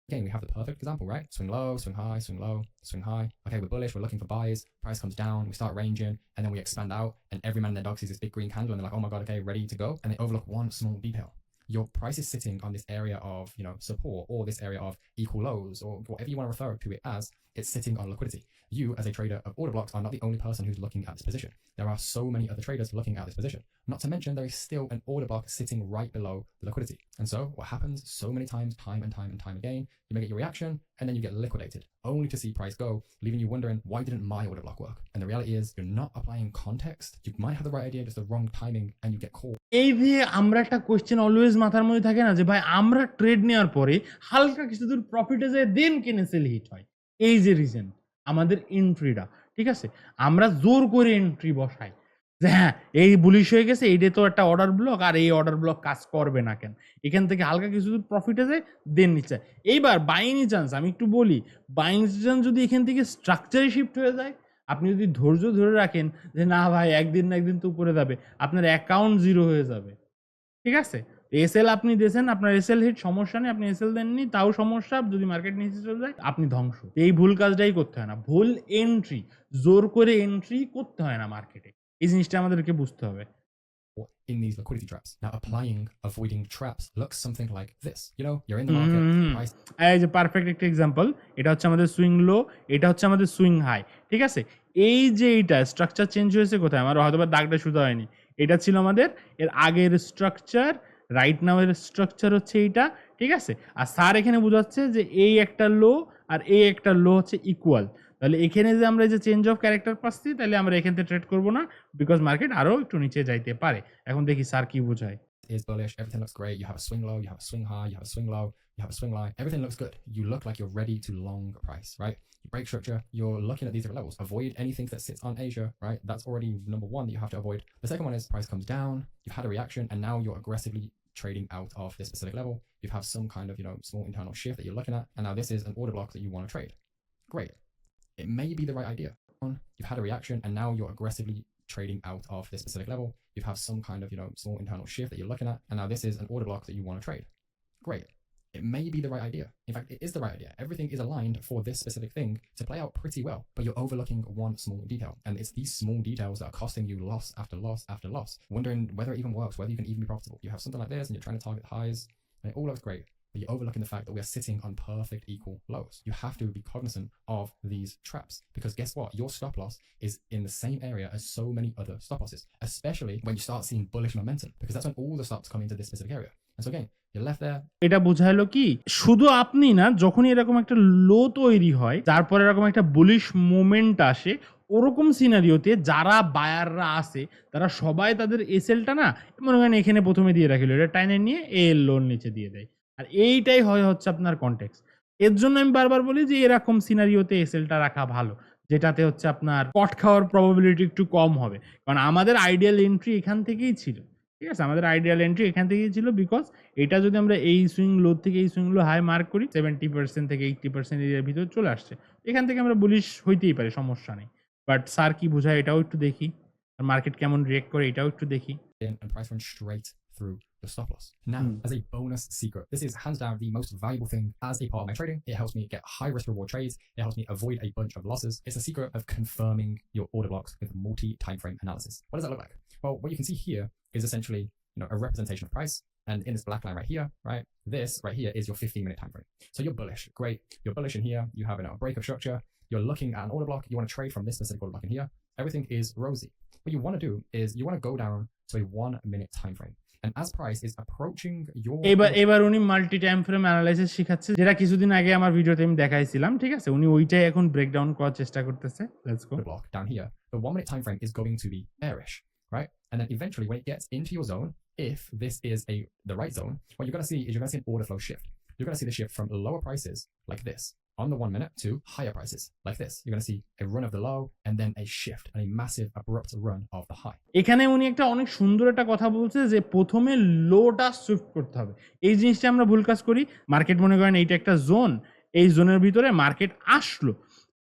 Again, we have the perfect example, right? Swing low, swing high, swing low, swing high. Okay, we're bullish, we're looking for buys. Price comes down, we start ranging, and then we expand out, and every man in their dog sees this big green candle, and they're like, oh my god, okay, ready to go. And they overlook one small detail. Your price is sitting on this area of, support, or this area of equal lows, or whatever you want to refer to it as. It's sitting on liquidity. You, as a trader of order blocks, are not the only person who's looking at this position. There are so many other traders looking at this position. Not to mention, there is still an order block sitting right below the liquidity. And so, what happens so many times, time and time again, you may get your reaction, and then you get liquidated, only to see price go, leaving you wondering, why didn't my order block work? And the reality is, you're not applying context. You might have the right idea, just the wrong timing, and you get caught. এই যে আমরা একটা কোয়েশ্চেন অলওয়েজ মাথার মধ্যে থাকে না, যে ভাই আমরা ট্রেড নেওয়ার পরে হালকা কিছু দূর প্রফিটে যায় দেন কেনে সেল হিট হয়। এই যে রিজন আমাদের এন্ট্রিটা, ঠিক আছে, আমরা জোর করে এন্ট্রি বসাই যে হ্যাঁ এই বুলিশ হয়ে গেছে, এইটা তো একটা অর্ডার ব্লক, আর এই অর্ডার ব্লক কাজ করবে না কেন, এখান থেকে হালকা কিছু দূর প্রফিটে যায় দেন নিচ্ছে। এইবার বাইনি চান্স আমি একটু বলি, বাইনি চান্স যদি এখান থেকে স্ট্রাকচারে শিফট হয়ে যায়, আপনি যদি ধৈর্য ধরে রাখেন যে না ভাই একদিন না একদিন তো উপরে যাবে, আপনার অ্যাকাউন্ট জিরো হয়ে যাবে, ঠিক আছে। এসএল আপনি দিয়েছেন, আপনার এসএল হিট, সমস্যা নেই, আপনি এসএল দেননি তাও সমস্যা, যদি মার্কেট নিচে চলে যায় আপনি ধ্বংস। এই ভুল কাজটাই করতে হয় না, ভুল এন্ট্রি, জোর করে এন্ট্রি করতে হয় না মার্কেটে, এই জিনিসটা আমাদেরকে বুঝতে হবে। In these liquidity traps. Now, avoiding traps looks something like this. You're in the market, price. এই যে পারফেক্ট একটা এক্সাম্পল, এটা হচ্ছে আমাদের সুইং লো, এটা হচ্ছে আমাদের সুইং হাই, ঠিক আছে। এই যে এইটা স্ট্রাকচার চেঞ্জ হয়েছে কোথায়, আমার হয়তো বা দাগটা শুধু হয়নি, এটা ছিল আমাদের এর আগের স্ট্রাকচার, রাইট নাও এর স্ট্রাকচার হচ্ছে এইটা, ঠিক আছে। আর স্যার এখানে বোঝাচ্ছে যে এই একটা লো আর এই একটা লো হচ্ছে ইকুয়াল, তাহলে এখানে যে আমরা যে চেঞ্জ অফ ক্যারেক্টার পাচ্ছি, তাহলে আমরা এখান থেকে ট্রেড করবো না, বিকজ মার্কেট আরো একটু নিচে যাইতে পারে। এখন দেখি স্যার কি বোঝায়। Is bullish, everything looks great. You have a swing low, you have a swing high, you have a swing low, you have a swing line. Everything looks good. You look like you're ready to long price, right? You break structure, you're looking at these different levels. Avoid anything that sits on Asia, right? That's already number one that you have to avoid. The second one is price comes down, you've had a reaction, and now you're aggressively trading out of this specific level. You have some kind of, small internal shift that you're looking at, and now this is an order block that you want to trade. Great. It may be the right idea. You've had a reaction, and now you're aggressively trading out of this specific level. You have some kind of, small internal shift that you're looking at, and now this is an order block that you want to trade. Great. It may be the right idea. In fact, it is the right idea. Everything is aligned for this specific thing to play out pretty well, but you're overlooking one small detail, and it's these small details that are costing you loss after loss after loss, wondering whether it even works, whether you can even be profitable. You have something like this, and you're trying to target highs, and it all looks great, but you're overlooking the fact that we are sitting on perfect equal lows. You have to be cognizant of these traps, because guess what? Your stop loss is in the same area as so many other stop losses, especially when you start seeing bullish momentum, because that's when all the stops come into this specific area. And so again, you're left there. এটা বোঝাইলো কি, শুধু আপনি না, যখনই এরকম একটা লো তৈরি হয়, তারপর এরকম একটা বুলিশ মোমেন্ট আসে, ওরকম সিনারিওতে যারা বায়াররা আছে তারা সবাই তাদের এসএলটা না মনে করেন এখানে প্রথমে দিয়ে রাখিল, এটা টাইনে নিয়ে এর লোন নিচে দিয়ে দেয়, আর এইটাই হচ্ছে আপনার কনটেক্সট। এর জন্য আমি বারবার বলি যে এরকম সিনারিওতে এসএলটা রাখা ভালো, যেটাতে হচ্ছে আপনার কট খাওয়ার প্রবাবিলিটি একটু কম হবে, কারণ আমাদের আইডিয়াল এন্ট্রি এখান থেকেই ছিল, ঠিক আছে। আমাদের আইডিয়াল এন্ট্রি এখান থেকেই ছিল, বিকজ এটা যদি আমরা এই সুইং লো থেকে এই সুইং লো হাই মার্ক করি 70% থেকে 80% এরিয়ার ভিতরে চলে আসছে, এখান থেকে আমরা বুলিশ হইতেই পারে, সমস্যা নেই। বাট স্যার কি বোঝায় এটাও একটু দেখি, আর মার্কেট কেমন রিয়েক্ট করে এটাও একটু দেখি। And price went straight through the stop loss. Now, as a bonus secret, this is hands down the most valuable thing as a part of my trading. It helps me get high risk reward trades. It helps me avoid a bunch of losses. It's the secret of confirming your order blocks with multi-timeframe analysis. What does that look like? Well, what you can see here is essentially, a representation of price And in this black line right here, right, this right here is your 15-minute time frame. So you're bullish, great. You're bullish in here. You have a break of structure. You're looking at an order block. You want to trade from this specific order block in here. Everything is rosy. What you want to do is you want to go down to a 1-minute time frame. And as price is approaching your এবার উনি মাল্টি টাইম ফ্রেম অ্যানালাইসিস শেখাচ্ছে, যেটা কিছুদিন আগে আমার ভিডিওতে আমি দেখাইছিলাম, ঠিক আছে? উনি ওইটাই এখন ব্রেকডাউন করার চেষ্টা করতেছে। Let's go. block down here, the 1-minute time frame is going to be bearish, right? And then eventually when it gets into your zone, if this is the right zone, what you're going to see is you're going to see an order flow shift. You're going to see the shift from lower prices like this on the 1 minute to higher prices like this. You're going to see a run of the low and then a shift and a massive abrupt run of the high. এখানে উনি একটা অনেক সুন্দর একটা কথা বলছে যে প্রথমে লোটা সুইফট করতে হবে। এই জিনিসটা আমরা ভুল কাজ করি। মার্কেট মনে করেন এইটা একটা জোন, এই জোনের ভিতরে মার্কেট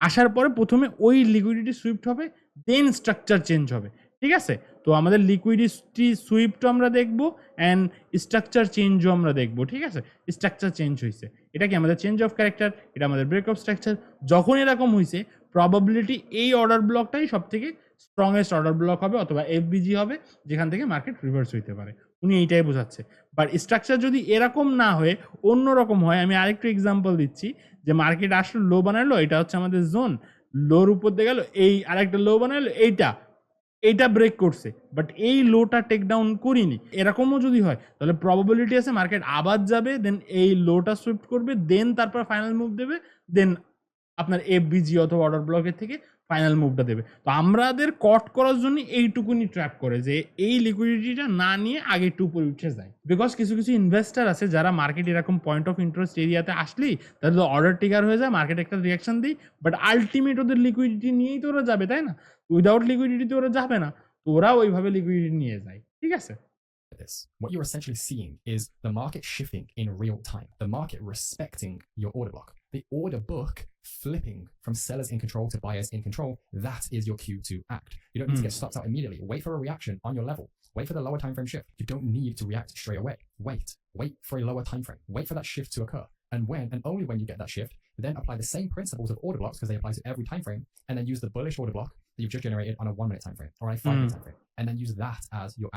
আসার পরে প্রথমে ওই লিকুইডিটি সুইফট হবে, দেন স্ট্রাকচার চেঞ্জ হবে, ঠিক আছে? তো আমাদের লিকুইডিটি সুইফটও আমরা দেখবো অ্যান্ড স্ট্রাকচার চেঞ্জও আমরা দেখবো, ঠিক আছে? স্ট্রাকচার চেঞ্জ হয়েছে, এটা কি আমাদের চেঞ্জ অফ ক্যারেক্টার, এটা আমাদের ব্রেক অফ স্ট্রাকচার। যখন এরকম হয়েছে প্রবাবিলিটি এই অর্ডার ব্লকটাই সব থেকে স্ট্রংগেস্ট অর্ডার ব্লক হবে অথবা এফবিজি হবে, যেখান থেকে মার্কেট রিভার্স হইতে পারে। উনি এইটাই বোঝাচ্ছে। বাট স্ট্রাকচার যদি এরকম না হয়ে অন্যরকম হয়, আমি আরেকটু এক্সাম্পল দিচ্ছি যে মার্কেট আসলো, লো বানালো, এটা হচ্ছে আমাদের জোন, লোর উপর দিয়ে গেল, এই আরেকটা লো বানালো, এইটা ব্রেক করছে, বাট এই লোটা টেক ডাউন করিনি, এরকমও যদি হয় তাহলে প্রবাবিলিটি আছে মার্কেট আবার যাবে, দেন এই লোটা সুইফট করবে, দেন তারপর ফাইনাল মুভ দেবে, দেন আপনার এফবিজি অথবা অর্ডার ব্লকের থেকে ফাইনাল মুভটা দেবে। তো আমাদের কট করার জন্য এইটুকুনি ট্র্যাপ করে যে এই লিকুইডিটিটা না নিয়ে আগে একটু উপরে উঠে যায়। বিকজ কিছু ইনভেস্টার আছে যারা মার্কেট এরকম পয়েন্ট অফ ইন্টারেস্ট এরিয়াতে আসলেই তাদের অর্ডার ট্রিগার হয়ে যায়, মার্কেট একটা রিয়াকশন দিই, বাট আলটিমেট ওদের লিকুইডিটি নিয়েই তো ওরা যাবে, তাই না? উইদাউট লিকুইডিটি ওরা যাবে না, তো ওরা ওইভাবে লিকুইডিটি নিয়ে যায়, ঠিক আছে? This. What you're essentially seeing is the market shifting in real time, the market respecting your order block, the order book flipping from sellers in control to buyers in control. That is your cue to act. You don't need to get stopped out immediately. Wait for a reaction on your level. Wait for the lower time frame shift. You don't need to react straight away. Wait for a lower time frame. Wait for that shift to occur. And when and only when you get that shift, then apply the same principles of order blocks, because they apply to every time frame, and then use the bullish order block that you've just generated on a 1-minute time frame or on a 5-minute time frame, and then use that as your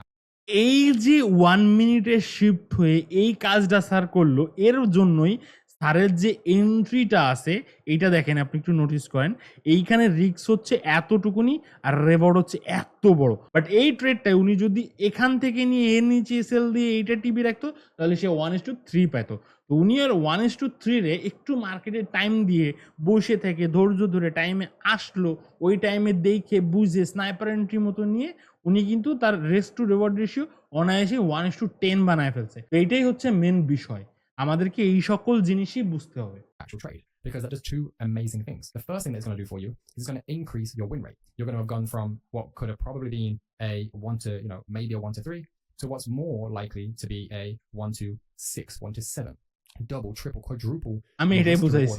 এই যে 1 মিনিটে শিফট হয়ে এই কাজটা স্যার করলো, এর জন্যই স্যারের যে এন্ট্রিটা আছে এইটা দেখেন, আপনি একটু নোটিস করেন, এইখানে রিস্ক হচ্ছে এতটুকুনি আর রেওয়ার্ড হচ্ছে এত বড়। বাট এই ট্রেডটা উনি যদি এখান থেকে নিয়ে এর নিচে সেল দিয়ে এইটা টিপি রাখতো তাহলে সে 1:3 পেত। তো উনি আর 1:3 রে একটু মার্কেটে টাইম দিয়ে বসে থেকে ধৈর্য ধরে টাইমে আসলো, ওই টাইমে দেখে বুঝে স্নাইপার এন্ট্রি মতো নিয়ে উনি কিন্তু তার রিস্ক টু রিওয়ার্ড রেশিও অনায়াসে 1:10 বানায় ফেলছে। তো এইটাই হচ্ছে মেন বিষয়, আমাদেরকে এই সকল জিনিসই বুঝতে হবে। actual trade, because that does two amazing things. The first thing that it's going to do for you is it's going to increase your win rate. You're going to have gone from what could have probably been a 1 to, maybe a 1 to 3 to what's more likely to be a 1 to 6, 1 to 7. Double, triple, quadruple. I mean,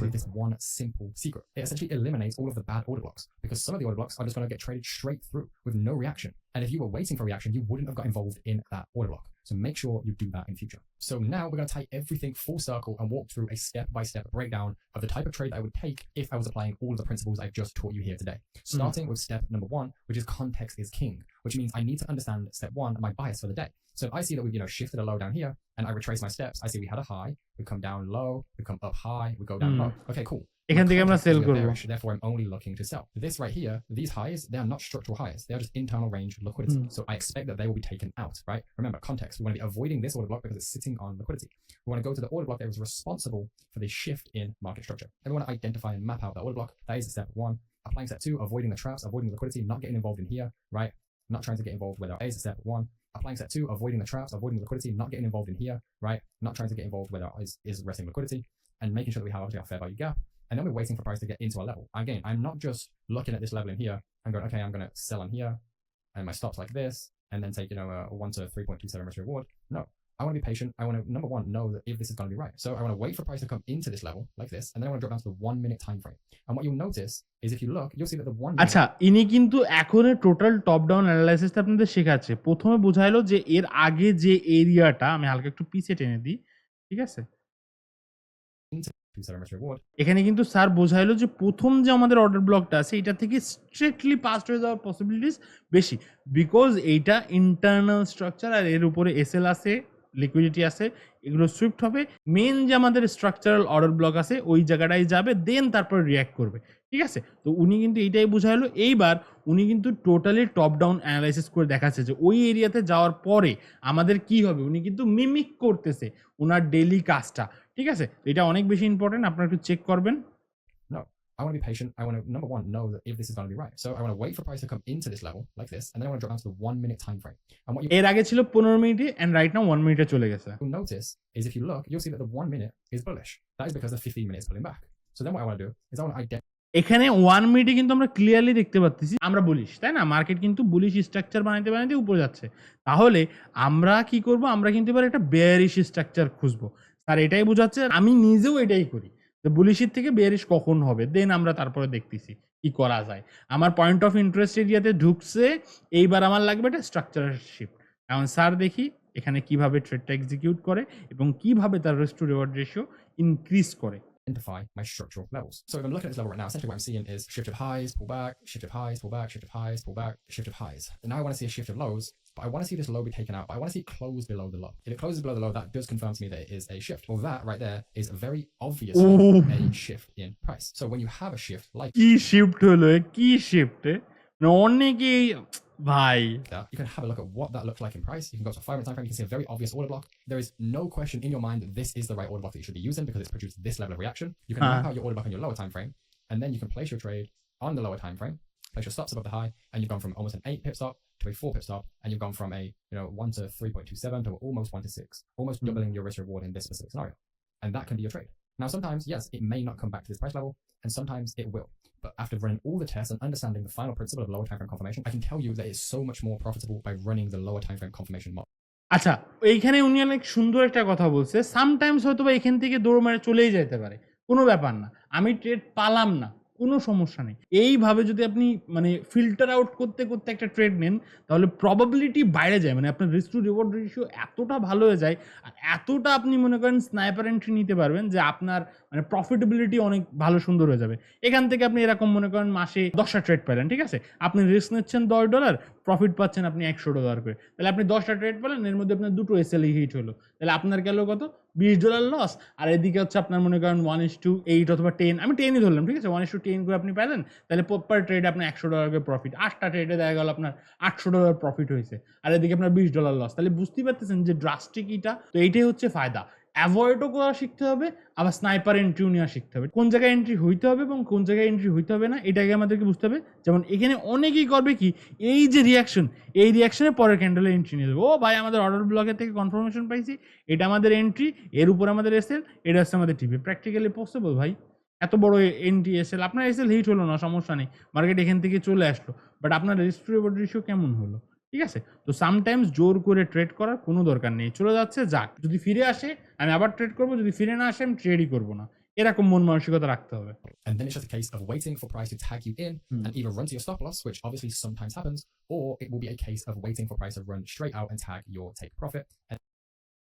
with this one simple secret. It essentially eliminates all of the bad order blocks, because some of the order blocks are just going to get traded straight through with no reaction. And if you were waiting for reaction, you wouldn't have got involved in that order block. So make sure you do that in future. So now we're going to tie everything full circle and walk through a step-by-step breakdown of the type of trade that I would take if I was applying all of the principles I've just taught you here today. Starting with step number 1, which is context is king, which means I need to understand step 1, my bias for the day. So if I see that we've shifted a low down here and I retrace my steps, I see we had a high, we come down low, we come up high, we go down low. Okay, cool. এখান থেকে আমরা সেল করব। Therefore, I'm only looking to sell. This right here, these highs, they are not structural highs. They are just internal range liquidity. So I expect that they will be taken out, right? Remember, context. We want to be avoiding this order block because it's sitting on liquidity. We want to go to the order block that was responsible for the shift in market structure. And we want to identify and map out that order block. That is step 1. Applying step 2, avoiding the traps, avoiding the liquidity, not getting involved in here, right? Not trying to get involved where there is step 1. Applying step 2, avoiding the traps, avoiding the liquidity, not getting involved in here, right? Not trying to get involved where there is resting liquidity, and making sure that we have obviously our fair value gap. And then we're waiting for price to get into a level. Again, I'm not just looking at this level in here and going, okay, I'm going to sell on here and my stops like this and then take, a 1 to 3.27 risk reward. No, I want to be patient. I want to, number 1, know that if this is going to be right. So I want to wait for price to come into this level like this, and then I want to drop down to the 1-minute time frame. And what you'll notice is if you look, you'll see that the 1 minute... আচ্ছা, ইনি কিন্তু এখন টোটাল টপ ডাউন অ্যানালাইসিসটা আপনাদের শেখাচ্ছে। প্রথমে বোঝাইলো যে এর আগে যে এরিয়াটা, আমি হালকা একটু পিছে টেনে দিই, ঠিক আছে? এখানে কিন্তু স্যার বোঝাইলো যে প্রথম যে আমাদের অর্ডার ব্লকটা আছে এটা থেকে স্ট্রেটলি পাস্ট হয়ে যাওয়ার পসিবিলিটিস বেশি, বিকজ এইটা ইন্টারনাল স্ট্রাকচার আর এর উপরে এসএল আছে, লিকুইডিটি আছে এগুলো সুইফট হবে, মেন যে আমাদের স্ট্রাকচারাল অর্ডার ব্লক আছে ওই জায়গাটায় যাবে, দেন তারপর রিঅ্যাক্ট করবে। ঠিক আছে, তো উনি কিন্তু এইটাই বুঝাইলো। এইবার উনি কিন্তু টোটালি টপ ডাউন অ্যানালাইসিস করে দেখাচ্ছে যে ওই এরিয়াতে যাওয়ার পরে আমাদের কি হবে। উনি কিন্তু মিমিক করতেছে ওনার ডেইলি কাজটা। ঠিক আছে, এটা অনেক বেশি ইম্পর্টেন্ট, আপনারা একটু চেক করবেন। No, I want to be patient. I want to, number one, know that if this is going to be right. So I want to wait for price to come into this level like this, and then I want to drop down to the 1 minute time frame. And what এর আগে ছিল 15 মিনিটে এন্ড রাইট নাও 1 মিনিটে চলে গেছে। you'll notice is if you look, you'll see that the 1 minute is bullish. That is because the 15 minutes pulling back. So then what I want to do is I want to identify. এখানে 1 মিনিটে কিন্তু আমরা ক্লিয়ারলি দেখতে পাচ্ছি আমরা বুলিশ, তাই না? মার্কেট কিন্তু বুলিশ স্ট্রাকচার বানাইতে বানাইতে উপরে যাচ্ছে। তাহলে আমরা কি করব? আমরা কিন্তু এবার একটা বেয়ারিশ স্ট্রাকচার খুঁজবো। স্যার এটাই বোঝাচ্ছে, আমি নিজেও এটাই করি যে বুলিশের থেকে বেয়ারিশ কখন হবে, দেন আমরা তারপরে দেখতেছি কি করা যায়। আমার পয়েন্ট অফ ইন্টারেস্ট এরিয়াতে ঢুকছে, এইবার আমার লাগবে একটা স্ট্রাকচারাল শিফট। এখন স্যার দেখি এখানে কিভাবে ট্রেডটা এক্সিকিউট করে এবং কিভাবে তার risk to reward ratio increase করে। Identify my structural levels. So if I'm looking at this level right now, essentially what I'm seeing is shift of highs, pull back, shift of highs, pull back, shift of highs, pull back, shift of highs. And now I want to see a shift of lows, but I want to see this low be taken out, but I want to see it close below the low. If it closes below the low, that does confirm to me that it is a shift. Well, that right there is very obviously a shift in price. So when you have a shift like কি শিফট হলো, কি শিফট অনেকেই ভাই that, you can have a look at what that looks like in price. You can go to a 5 minute time frame, you can see a very obvious order block. There is no question in your mind that this is the right order block that you should be using because it's produced this level of reaction. You can map out your order block on your lower time frame, and then you can place your trade on the lower time frame, place your stops above the high, and you've gone from almost an 8 pip stop to a 4 pip stop, and you've gone from a 1 to 3.27 to almost 1 to 6, almost doubling your risk reward in this specific scenario. And that can be your trade. Now sometimes, yes, it may not come back to this price level, and sometimes it will. But after running all the tests and understanding the final principle of lower time frame confirmation, I can tell you that it's so much more profitable by running the lower time frame confirmation model. আচ্ছা, এইখানে উনি অনেক সুন্দর একটা কথা বলছে। সামটাইমস হয়তো বা এখান থেকে দৌড় মারে চলেই যেতে পারে, কোনো ব্যাপার না, আমি ট্রেড পালাম না, কোনো সমস্যা নেই। এইভাবে যদি আপনি মানে ফিল্টার আউট করতে করতে একটা ট্রেড নেন, তাহলে প্রবাবিলিটি বাইরে যায়, মানে আপনার রিস্ক টু রিওয়ার্ড রেশিও এতটা ভালো হয়ে যায়, আর এতটা আপনি মনে করেন স্নাইপার এন্ট্রি নিতে পারবেন যে আপনার মানে প্রফিটেবিলিটি অনেক ভালো সুন্দর হয়ে যাবে। এখান থেকে আপনি এরকম মনে করেন মাসে 10টা ট্রেড পেলেন, ঠিক আছে, আপনি রিস্ক নিচ্ছেন $10, প্রফিট পাচ্ছেন আপনি $100 করে, তাহলে আপনি 10টা ট্রেড পেলেন, এর মধ্যে আপনার দুটো এসএলই হিট হলো, তাহলে আপনার গেল কত? $20 লস। আর এদিকে হচ্ছে আপনার মনে করেন 1:8 অথবা 10, আমি 10ই ধরলাম, ঠিক আছে, 1:10 করে আপনি পেলেন, তাহলে পার ট্রেডে আপনার $100 করে প্রফিট, 8টা ট্রেডে দেখা গেল আপনার $800 প্রফিট হয়েছে, আর এদিকে আপনার $20 লস। তাহলে বুঝতেই পারতেছেন যে ড্রাস্টিক এটা। তো এইটাই হচ্ছে ফায়দা। অ্যাভয়েডও করা শিখতে হবে, আবার স্নাইপার এন্ট্রিও নেওয়া শিখতে হবে। কোন জায়গায় এন্ট্রি হইতে হবে এবং কোন জায়গায় এন্ট্রি হইতে হবে না, এটাকে আমাদেরকে বুঝতে হবে। যেমন এখানে অনেকেই করবে কি, এই যে রিয়াকশন, এই রিয়াকশনে পরের ক্যান্ডেলে এন্ট্রি নিয়ে যাবে। ও ভাই, আমাদের অর্ডার ব্লকের থেকে কনফার্মেশন পাইছি, এটা আমাদের এন্ট্রি, এর উপর আমাদের এসএল, এটা হচ্ছে আমাদের টিপি। প্র্যাকটিক্যালি পসিবল ভাই, এত বড় এন্ট্রি এসএল, আপনার এসএল হিট হলো না, সমস্যা নেই, মার্কেট এখান থেকে চলে আসলো, বাট আপনার রিস্ক টু রিওয়ার্ড রেশিও কেমন হলো? ঠিক আছে, তো সামটাইমস জোর করে ট্রেড করার কোনো দরকার নেই, চলে যাচ্ছে যাক, যদি ফিরে আসে আমি আবার ট্রেড করবো, যদি ফিরে না আসে আমি ট্রেডই করবো না, এরকম মন মানসিকতা রাখতে হবে। And then it's just a case of waiting for price to tag you in and either run to your stop loss, which obviously sometimes happens, or it will be a case of waiting for price to run straight out and tag your take profit.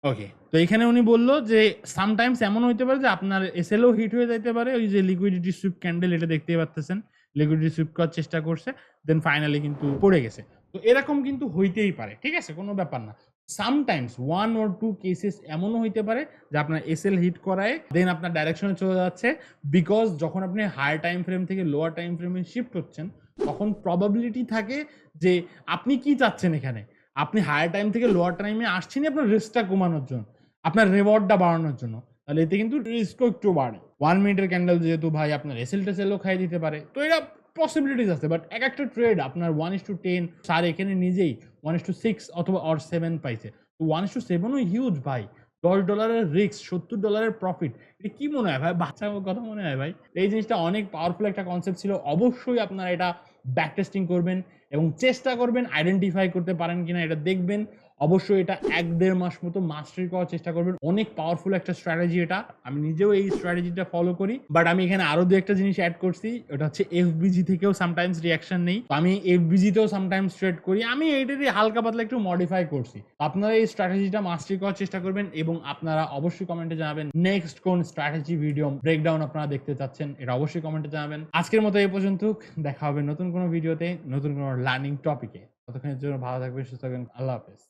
ওকে, তো এখানে উনি বললো যে সামটাইমস এমন হইতে পারে যে আপনার এসএলও হিট হয়ে যাইতে পারে। ওই যে লিকুইডিটি সুইপ ক্যান্ডেল, এটা দেখতেই পাচ্ছেন, লিকুইডিটি সুইপ করার চেষ্টা করছে, দেন ফাইনালি কিন্তু পড়ে গেছে। তো এরকম কিন্তু হইতেই পারে, ঠিক আছে, কোনো ব্যাপার না। সামটাইমস 1 or 2 কেসেস এমনও হইতে পারে যে আপনার এসএল হিট করায় দেন আপনার ডাইরেকশনে চলে যাচ্ছে, বিকজ যখন আপনি হায়ার টাইম ফ্রেম থেকে লোয়ার টাইম ফ্রেমে শিফট হচ্ছেন, তখন প্রবাবিলিটি থাকে যে আপনি কি চাচ্ছেন এখানে, আপনি হায়ার টাইম থেকে লোয়ার টাইমে আসছেন আপনার রিস্কটা কমানোর জন্য, আপনার রিওয়ার্ডটা বাড়ানোর জন্য, তাহলে এতে কিন্তু রিস্কও একটু বাড়ে। 1 মিনিটের ক্যান্ডেল যেহেতু ভাই আপনার এসএল টেসেলও খাই দিতে পারে, তো এটা পসিবিলিটিস আছে, বাট এক একটা ট্রেড আপনার 1:10, স্যার এখানে নিজেই 1:6 অথবা or 7 পাইছে, তো 1:7ও হিউজ ভাই। $10 রিস্ক, $70 প্রফিট, এটা কি মনে হয় ভাই? বাচ্চা কথা মনে হয় ভাই? এই জিনিসটা অনেক পাওয়ারফুল একটা কনসেপ্ট ছিল। অবশ্যই আপনারা এটা ব্যাক টেস্টিং করবেন এবং চেষ্টা করবেন আইডেন্টিফাই করতে পারেন কিনা এটা দেখবেন। অবশ্যই এটা 1-1.5 মাস মতো মাস্টারি করার চেষ্টা করবেন। অনেক পাওয়ারফুল একটা স্ট্র্যাটেজি এটা, আমি নিজেও এই স্ট্র্যাটেজিটা ফলো করি, বাট আমি এখানে আরো দু একটা জিনিস অ্যাড করছি। ওটা হচ্ছে এফবিজি থেকেও সামটাইমস রিয়াকশন নেই, তো আমি এফবিজিতেও সামটাইমস ট্রেড করি, আমি এইটারই হালকা পাতলা একটু মডিফাই করছি। আপনারা এই স্ট্র্যাটেজিটা মাস্টারি করার চেষ্টা করবেন এবং আপনারা অবশ্যই কমেন্টে জানাবেন নেক্সট কোন স্ট্র্যাটেজি ভিডিও ব্রেকডাউন আপনারা দেখতে চাচ্ছেন, এটা অবশ্যই কমেন্টে জানাবেন। আজকের মতো এই পর্যন্ত, দেখা হবে নতুন কোনো ভিডিওতে নতুন কোনো লার্নিং টপিকে। ততক্ষণের জন্য ভালো থাকবেন, সুস্থ থাকবেন, আল্লাহ হাফেজ।